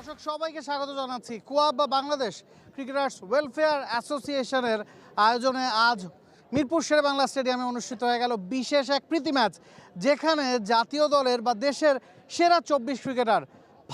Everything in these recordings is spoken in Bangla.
দর্শক সবাইকে স্বাগত জানাচ্ছি। কোয়াব বা বাংলাদেশ ক্রিকেটার্স ওয়েলফেয়ার অ্যাসোসিয়েশনের আয়োজনে আজ মিরপুর শেরেবাংলা স্টেডিয়ামে অনুষ্ঠিত হয়ে গেল বিশেষ এক প্রীতি ম্যাচ, যেখানে জাতীয় দলের বা দেশের সেরা 24 ক্রিকেটার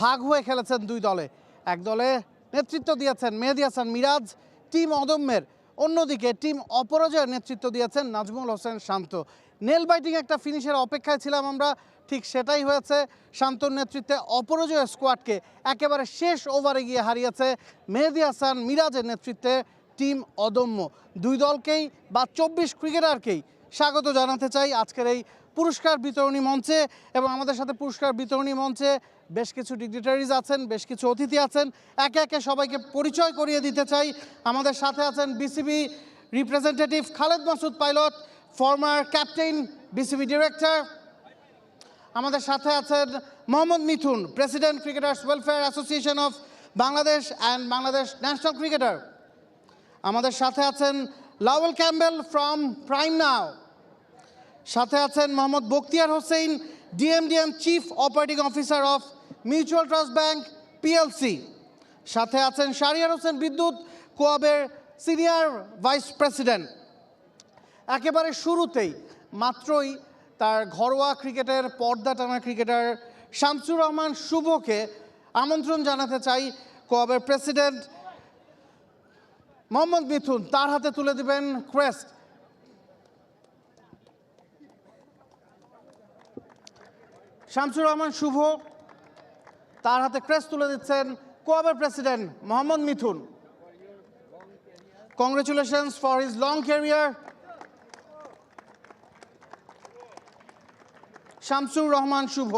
ভাগ হয়ে খেলেছেন দুই দলে। এক দলে নেতৃত্ব দিয়েছেন মেহেদী হাসান মিরাজ টিম অদম্যের, অন্যদিকে টিম অপরাজয়ের নেতৃত্ব দিয়েছেন নাজমুল হোসেন শান্ত। নেল বাইটিং একটা ফিনিশের অপেক্ষায় ছিলাম আমরা, ঠিক সেটাই হয়েছে। শান্তর নেতৃত্বে অপরাজয় স্কোয়াডকে একেবারে শেষ ওভারে গিয়ে হারিয়েছে মেহেদী হাসান মিরাজের নেতৃত্বে টিম অদম্য। দুই দলকেই বা 24 ক্রিকেটারকেই স্বাগত জানাতে চাই আজকের এই পুরস্কার বিতরণী মঞ্চে। এবং আমাদের সাথে পুরস্কার বিতরণী মঞ্চে বেশ কিছু ডিগনিটারিজ আছেন, বেশ কিছু অতিথি আছেন। একে একে সবাইকে পরিচয় করিয়ে দিতে চাই। আমাদের সাথে আছেন BCB representative Khaled Masud Pilot, former captain, BCB director. আমাদের সাথে আছেন Mohammad Mithun, president Cricketers Welfare Association of Bangladesh and Bangladesh national cricketer. আমাদের সাথে আছেন Lowell Campbell from Prime Now. সাথে আছেন Mohammad Bakhtiar Hossain, DMDM chief operating officer of mutual trust bank PLC. সাথে আছেন শাহরিয়ার হোসেন বিদ্যুৎ, কোয়াবের সিনিয়র ভাইস প্রেসিডেন্ট। একেবারে শুরুতেই মাত্রই তার ঘরোয়া ক্রিকেটের পর্দা টানা ক্রিকেটার শামসুর রহমান শুভকে আমন্ত্রণ জানাতে চাই। কোয়াবের প্রেসিডেন্ট মোহাম্মদ মিথুন তার হাতে তুলে দিবেন ক্রেস্ট। শামসুর রহমান শুভ তার হাতে ক্রেস্ট তুলে দিচ্ছেন কোয়াবের president Mohammad Mithun. Congratulations for his long career Shamsur Rahman Shuvo.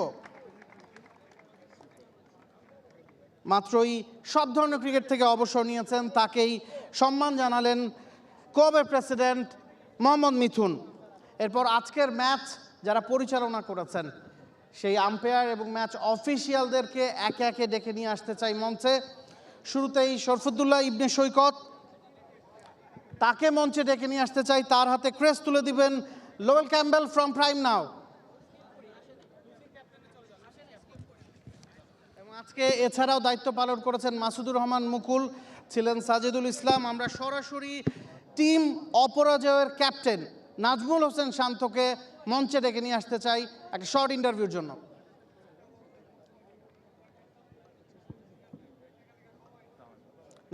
মাত্রই সব ধরনের ক্রিকেট থেকে অবসর নিয়েছেন, তাকেই সম্মান জানালেন কোয়াবের প্রেসিডেন্ট মোহাম্মদ মিথুন। এরপর আজকের ম্যাচ যারা পরিচালনা করেছেন সেই আম্পায়ার এবং ম্যাচ অফিসিয়ালদেরকে একে একে ডেকে নিয়ে আসতে চাই মঞ্চে। শুরুতেই শরফুদ্দুল্লাহ ইবনে সৈকত, তাকে মঞ্চে ডেকে নিয়ে আসতে চাই। তার হাতে ক্রেস্ট তুলে দিবেন লাওয়েল ক্যাম্বেল ফ্রম প্রাইম নাও। আজকে এছাড়াও দায়িত্ব পালন করেছেন মাসুদুর রহমান মুকুল, ছিলেন সাজিদুল ইসলাম। আমরা সরাসরি টিম অপরাজয়ের ক্যাপ্টেন নাজমুল হোসেন শান্তকে মঞ্চে ডেকে নিয়ে আসতে চাই একটা শর্ট ইন্টারভিউর জন্য।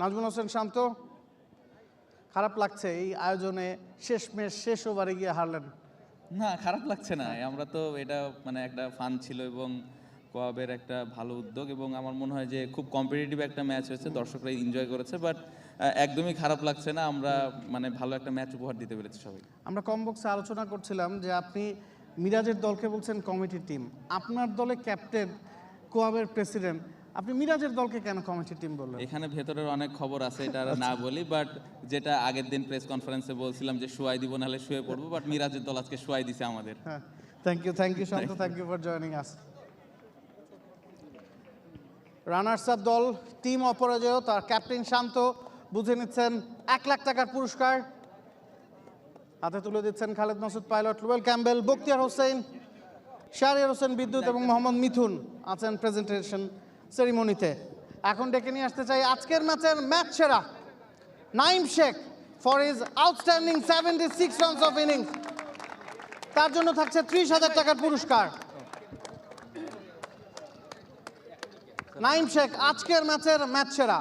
নাজমুল হোসেন শান্ত, খারাপ লাগছে এই আয়োজনে শেষমেশ শেষ ওভারে গিয়ে হারলেন? না, খারাপ লাগছে না। আমরা তো এটা মানে একটা ফান ছিল এবং কোয়াবের একটা ভালো উদ্যোগ, এবং আমার মনে হয় যে খুব কম্পিটিটিভ একটা ম্যাচ হয়েছে, দর্শকরা এনজয় করেছে। বাট একদমই খারাপ লাগছে না, আমরা মানে ভালো একটা ম্যাচ উপহার দিতে পেরেছি সবাই। আমরা কম বক্সে আলোচনা করছিলাম যে আপনি মিরাজের দলকে বলছেন কমিটি টিম, আপনার দলে ক্যাপ্টেন কোয়াবের প্রেসিডেন্ট, আপনি মিরাজের দলকে কেন কমিটি টিম বললেন? এখানে ভেতরের অনেক খবর আছে, এটা আর না বলি। বাট যেটা আগের দিন প্রেস কনফারেন্সে বলছিলাম যে শুয়াই দিব, নাহলে শুয়ে পড়বো, বাট মিরাজের দল আজকে শুয়াই দিছে আমাদের। হ্যাঁ, thank you Shanto, thank you for joining us. Runners up দল টিম অপরাজয়, তার ক্যাপ্টেন শান্ত বুঝে নিচ্ছেন 1 লাখ টাকার পুরস্কার। হাতে তুলে দিচ্ছেন Khaled Masud Pilot, Lowell Campbell, Bakhtiar Hossain, Shahriar Hossain Bidyut এবং মোহাম্মদ মিথুন আছেন প্রেজেন্টেশন সেরিমনিতে। এখন ডেকে নিয়ে আসতে চাই আজকের ম্যাচের ম্যাচ সেরা Naeem Sheikh for his outstanding 76 runs of innings. তার জন্য থাকছে 30,000 টাকার পুরস্কার। নাঈম শেখ আজকের ম্যাচের ম্যাচ সেরা,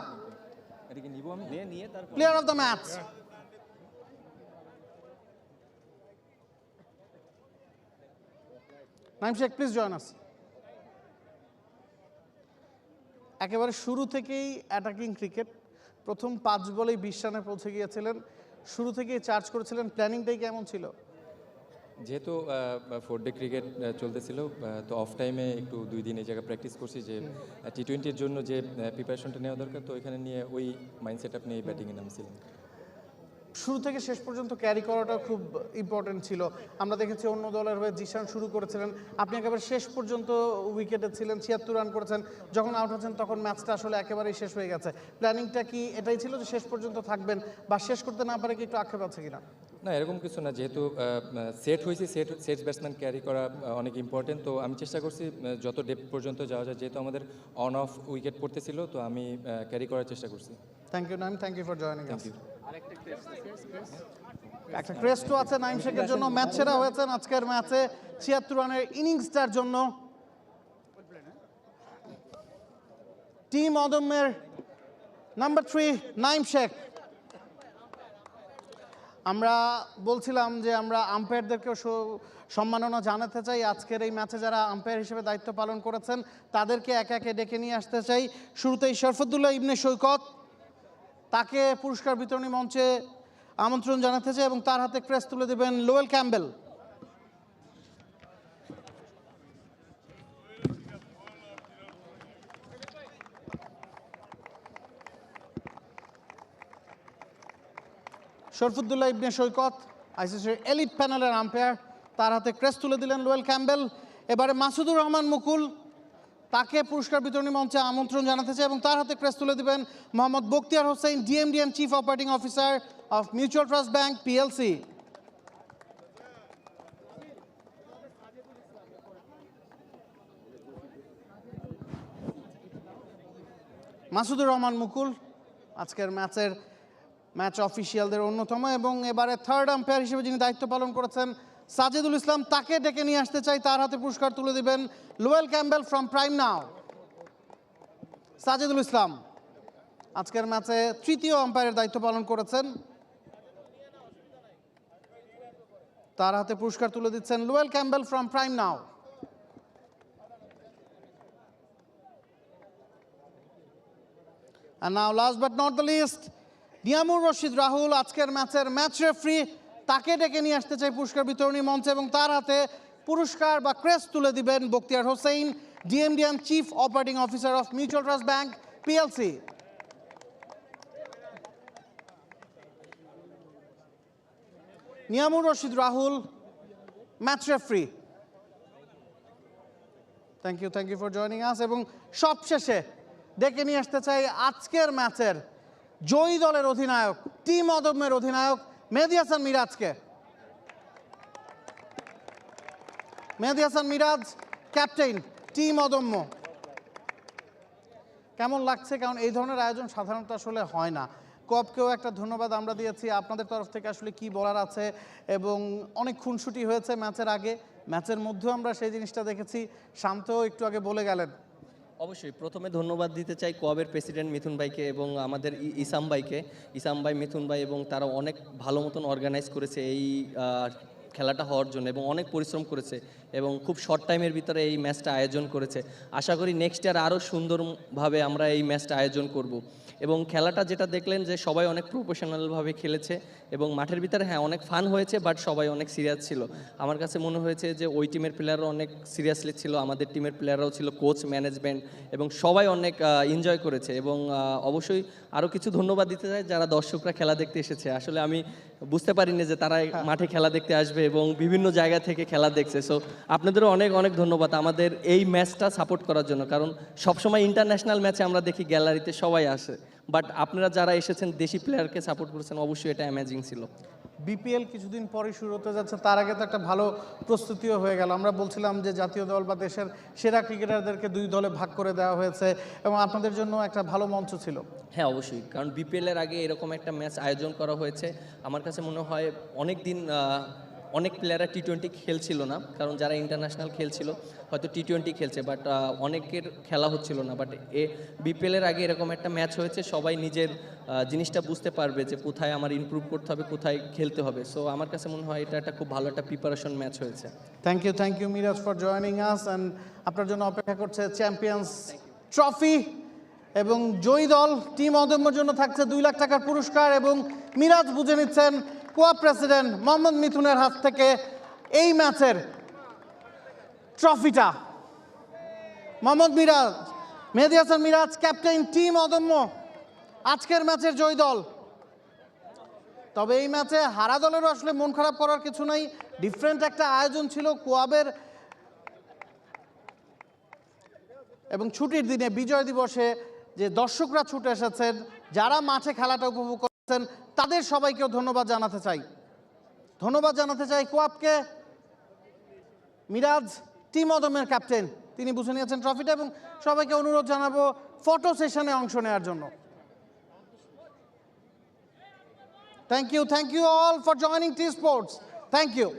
player of the match. Naeem Sheikh, please join us. একেবারে শুরু থেকেই অ্যাটাকিং ক্রিকেট, প্রথম 5 বলেই 20 রানে পৌঁছে গিয়েছিলেন, শুরু থেকেই চার্জ করেছিলেন। প্ল্যানিংটাই কেমন ছিল? যেহেতু 4 ডে ক্রিকেট চলতেছিল, তো অফ টাইমে একটু 2 দিন এই জায়গায় প্র্যাকটিস করছি যে টি20-র জন্য যে প্রিপারেশনটা নেওয়া দরকার, তো এখানে নিয়ে ওই মাইন্ডসেট আপ নিয়ে ব্যাটিংয়ে নামছিলাম। শুরু থেকে শেষ পর্যন্ত ক্যারি করাটা খুব ইম্পর্টেন্ট ছিল। আমরা দেখেছি অন্য দলের হয়ে জিশান শুরু করেছিলেন, আপনি একেবারে শেষ পর্যন্ত উইকেটে ছিলেন, 76 রান করেছেন। যখন আউট হচ্ছেন তখন ম্যাচটা আসলে একেবারেই শেষ হয়ে গেছে। প্ল্যানিংটা কি এটাই ছিল যে শেষ পর্যন্ত থাকবেন, বা শেষ করতে না পারে কি একটু আক্ষেপ আছে কিনা? না এরকম কিছু না, যেহেতু সেট হয়েছে, সেট ব্যাটসম্যান ক্যারি করা অনেক ইম্পর্টেন্ট। তো আমি চেষ্টা করছি যত ডেপ পর্যন্ত যাওয়া যায়, যেহেতু আমাদের অন অফ উইকেট পড়তেছিল, তো আমি ক্যারি করার চেষ্টা করছি। Thank you Naim, thank you for joining thank us. You. একটা ক্রেস্টও আছে নাইম শেখের জন্য, ম্যাচ সেরা হয়েছেন আজকের ম্যাচে ৭৬ রানের ইনিংসটার জন্য। টিম অদম্যের নাম্বার 3 নাইম শেখ। আমরা বলছিলাম যে আমরা আম্পায়ারদেরকেও সম্মাননা জানাতে চাই। আজকের এই ম্যাচে যারা আম্পায়ার হিসেবে দায়িত্ব পালন করেছেন তাদেরকে একে একে ডেকে নিয়ে আসতে চাই। শুরুতেই শরফুদ্দুল্লাহ ইবনে সৈকত, তাকে পুরস্কার বিতরণী মঞ্চে আমন্ত্রণ জানাতে চাই এবং তার হাতে ক্রেস্ট তুলে দেবেন লোয়েল ক্যাম্বেল। শরফুদ্দুল্লাহ ইবনে সৈকত আইসিসির এলিট প্যানেলের আম্পায়ার, তার হাতে ক্রেস্ট তুলে দিলেন লোয়েল ক্যাম্বেল। এবারে মাসুদুর রহমান মুকুল, তাকে পুরস্কার বিতরণী মঞ্চে আমন্ত্রণ জানাতে চাই এবং তার হাতে ক্রেস্ট তুলে দিবেন Mohammad Bakhtiar Hossain, DMD and chief operating officer of mutual trust bank PLC. Masudur Rahman Mukul আজকের ম্যাচ অফিসিয়ালদের অন্যতম এবং এবারে থার্ড আম্পায়ার হিসেবে যিনি দায়িত্ব পালন করেছেন সাজেদুল ইসলাম, তাকে ডেকে নিয়ে আসতে চাই। তার হাতে পুরস্কার তুলে দিবেন লোয়েল ক্যাম্বেল ফ্রম প্রাইম নাও। সাজেদুল ইসলাম আজকের ম্যাচে তৃতীয় আম্পায়ারের দায়িত্ব পালন করেছেন, তার হাতে পুরস্কার তুলে দিচ্ছেন Lowell Campbell from Prime Now. And now last but not the least, Niamur Rashid Rahul আজকের ম্যাচ রেফারি, তাকে ডেকে নিয়ে আসতে চাই পুরস্কার বিতরণী মঞ্চে এবং তার হাতে পুরস্কার বা ক্রেস্ট তুলে দিবেন Bakhtiar Hossain, DMD and chief operating officer of mutual trust bank PLC. Niamur Rashid Rahul match referee, thank you for joining us. এবং সবশেষে ডেকে নিয়ে আসতে চাই আজকের ম্যাচের জয়ী দলের অধিনায়ক, টিম অদম্যের অধিনায়ক মেহেদী হাসান মিরাজকে। মেহেদী হাসান মিরাজ, ক্যাপ্টেন, টিম অদম্য। কেমন লাগছে? কারণ এই ধরনের আয়োজন সাধারণত আসলে হয় না। কপকেও একটা ধন্যবাদ আমরা দিয়েছি, আপনাদের তরফ থেকে আসলে কি বলার আছে, এবং অনেক খুনসুটি হয়েছে ম্যাচের আগে, ম্যাচের মধ্যেও আমরা সেই জিনিসটা দেখেছি। শান্তও একটু আগে বলে গেলেন। অবশ্যই প্রথমে ধন্যবাদ দিতে চাই কোয়াবের প্রেসিডেন্ট মিথুন ভাইকে এবং আমাদের ইসাম ভাই, মিথুন ভাই, এবং তারা অনেক ভালো মতন অর্গানাইজ করেছে এই খেলাটা হওয়ার জন্য এবং অনেক পরিশ্রম করেছে এবং খুব শর্ট টাইমের ভিতরে এই ম্যাচটা আয়োজন করেছে। আশা করি নেক্সট ইয়ার আরও সুন্দরভাবে আমরা এই ম্যাচটা আয়োজন করব। এবং খেলাটা যেটা দেখলেন যে সবাই অনেক প্রফেশনালভাবে খেলেছে এবং মাঠের ভিতরে হ্যাঁ অনেক ফান হয়েছে, বাট সবাই অনেক সিরিয়াস ছিল। আমার কাছে মনে হয়েছে যে ওই টিমের প্লেয়াররা অনেক সিরিয়াসলি ছিল, আমাদের টিমের প্লেয়াররাও ছিল, কোচ, ম্যানেজমেন্ট, এবং সবাই অনেক এনজয় করেছে। এবং অবশ্যই আরও কিছু ধন্যবাদ দিতে চাই যারা দর্শকরা খেলা দেখতে এসেছে। আসলে আমি বুঝতে পারিনি যে তারা মাঠে খেলা দেখতে আসবে এবং বিভিন্ন জায়গা থেকে খেলা দেখছে। সো আপনাদেরও অনেক অনেক ধন্যবাদ আমাদের এই ম্যাচটা সাপোর্ট করার জন্য, কারণ সবসময় ইন্টারন্যাশনাল ম্যাচে আমরা দেখি গ্যালারিতে সবাই আসে, বাট আপনারা যারা এসেছেন দেশি প্লেয়ারকে সাপোর্ট করেছেন, অবশ্যই এটা অ্যামেজিং ছিল। বিপিএল কিছুদিন পরে শুরু হতে যাচ্ছে, তার আগে তো একটা ভালো প্রস্তুতিও হয়ে গেল। আমরা বলছিলাম যে জাতীয় দল বা দেশের সেরা ক্রিকেটারদেরকে দুই দলে ভাগ করে দেওয়া হয়েছে এবং আপনাদের জন্য একটা ভালো মঞ্চ ছিল। হ্যাঁ অবশ্যই, কারণ বিপিএলের আগে এরকম একটা ম্যাচ আয়োজন করা হয়েছে। আমার কাছে মনে হয় অনেক দিন অনেক প্লেয়াররা টি-20 খেলছিল না, কারণ যারা ইন্টারন্যাশনাল খেলছিল হয়তো টি-20 খেলছে, বাট অনেকের খেলা হচ্ছিল না। বাট বিপিএলের আগে এরকম একটা ম্যাচ হয়েছে, সবাই নিজের জিনিসটা বুঝতে পারবে যে কোথায় আমার ইমপ্রুভ করতে হবে, কোথায় খেলতে হবে। সো আমার কাছে মনে হয় এটা একটা খুব ভালো একটা প্রিপারেশন ম্যাচ হয়েছে। Thank you Miraz for joining us. And আপনার জন্য অপেক্ষা করছে চ্যাম্পিয়ন্স ট্রফি এবং জয়ী দল টিম অদম্যের জন্য থাকছে 2 লাখ টাকার পুরস্কার। এবং মিরাজ বুঝে নিচ্ছেন কোয়া প্রেসিডেন্ট মোহাম্মদ মিথুনের হাত থেকে এই ম্যাচের ট্রফিটা। মোহাম্মদ মিরাজ, মেহেদী হাসান মিরাজ, ক্যাপ্টেন, টিম অদম্য, আজকের ম্যাচের জয়ী দল। তবে এই ম্যাচে হারা দলেরও আসলে মন খারাপ করার কিছু নাই, ডিফারেন্ট একটা আয়োজন ছিল কোয়াবের, এবং ছুটির দিনে বিজয় দিবসে যে দর্শকরা ছুটে এসেছেন, যারা মাঠে খেলাটা উপভোগ করেছেন, তাদের সবাইকেও ধন্যবাদ জানাতে চাই। ধন্যবাদ জানাতে চাই কোয়াবকে। মিরাজ টিম অদমের ক্যাপ্টেন, তিনি বুঝে নিয়েছেন ট্রফিটা এবং সবাইকে অনুরোধ জানাবো ফটো সেশনে অংশ নেওয়ার জন্য। Thank you all for joining T sports. Thank you.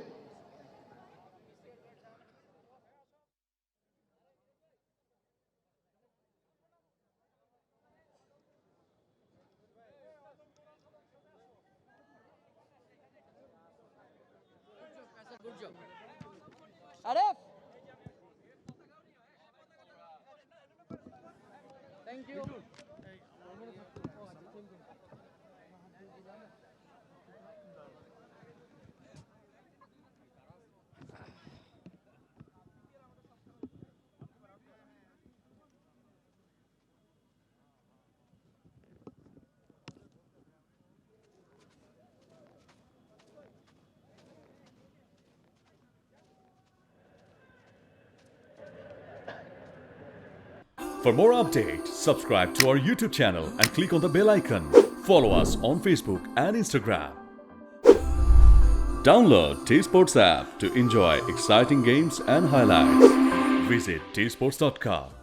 For more updates, subscribe to our YouTube channel and click on the bell icon. Follow us on Facebook and Instagram. Download T-Sports app to enjoy exciting games and highlights. Visit tsports.com.